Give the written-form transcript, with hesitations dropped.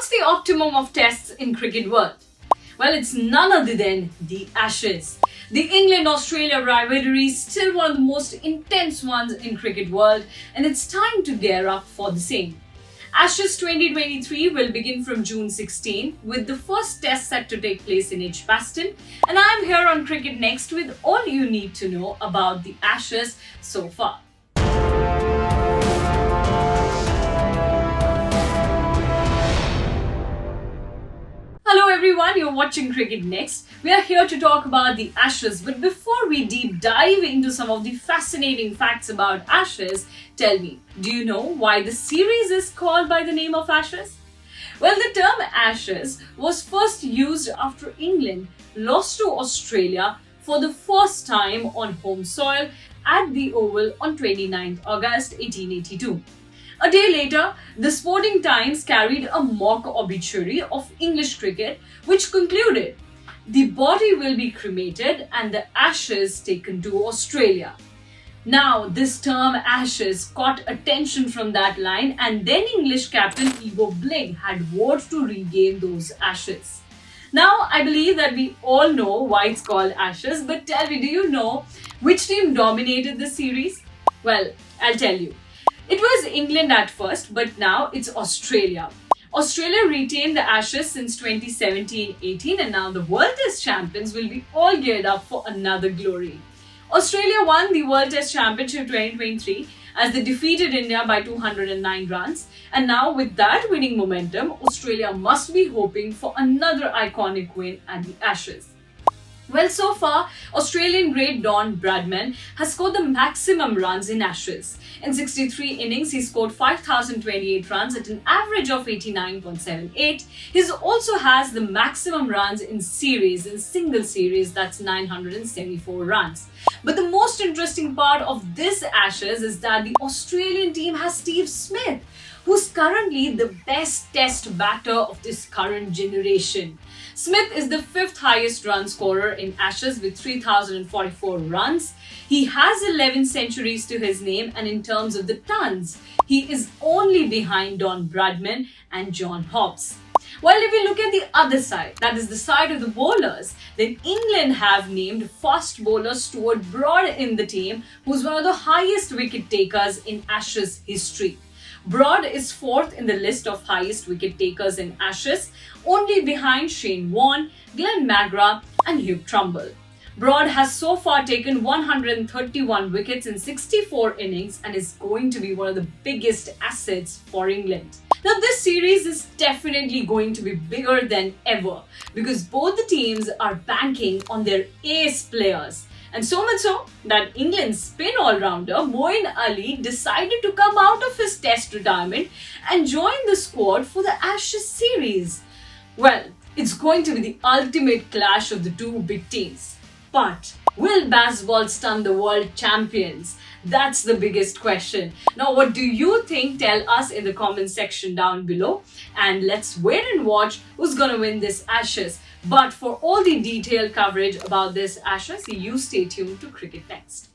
What's the optimum of tests in cricket world? Well, it's none other than the Ashes. The England-Australia rivalry is still one of the most intense ones in cricket world, and it's time to gear up for the same. Ashes 2023 will begin from June 16 with the first test set to take place in Edgbaston, and I'm here on Cricket Next with all you need to know about the Ashes so far. Hello everyone, you're watching Cricket Next. We are here to talk about the Ashes, but before we deep dive into some of the fascinating facts about Ashes, tell me, do you know why the series is called by the name of Ashes? Well, the term Ashes was first used after England lost to Australia for the first time on home soil at the Oval on 29th August 1882. A day later, the Sporting Times carried a mock obituary of English cricket which concluded, "The body will be cremated and the ashes taken to Australia." Now, this term Ashes caught attention from that line, and then English captain Ivo Bling had vowed to regain those ashes. Now, I believe that we all know why it's called Ashes, but tell me, do you know which team dominated the series? Well, I'll tell you. It was England at first, but now it's Australia. Australia retained the Ashes since 2017-18, and now the World Test champions will be all geared up for another glory. Australia won the World Test Championship 2023 as they defeated India by 209 runs, and now with that winning momentum, Australia must be hoping for another iconic win at the Ashes. Well, so far, Australian great Don Bradman has scored the maximum runs in Ashes. In 63 innings, he scored 5,028 runs at an average of 89.78. He also has the maximum runs in single series, that's 974 runs. But the most interesting part of this Ashes is that the Australian team has Steve Smith, who's currently the best test batter of this current generation. Smith is the fifth highest run scorer in Ashes with 3,044 runs. He has 11 centuries to his name, and in terms of the tons, he is only behind Don Bradman and John Hobbs. While if we look at the other side, that is the side of the bowlers, then England have named fast bowler Stuart Broad in the team, who's one of the highest wicket takers in Ashes history. Broad is fourth in the list of highest wicket takers in Ashes, only behind Shane Warne, Glenn McGrath and Hugh Trumbull. Broad has so far taken 131 wickets in 64 innings and is going to be one of the biggest assets for England. Now, this series is definitely going to be bigger than ever because both the teams are banking on their ace players. And so much so that England's spin all-rounder Moeen Ali decided to come out of his test retirement and join the squad for the Ashes series. Well, it's going to be the ultimate clash of the two big teams. But will baseball stun the world champions? That's the biggest question. Now, what do you think? Tell us in the comment section down below. And let's wait and watch who's going to win this Ashes. But for all the detailed coverage about this Ashes, you stay tuned to Cricket Next.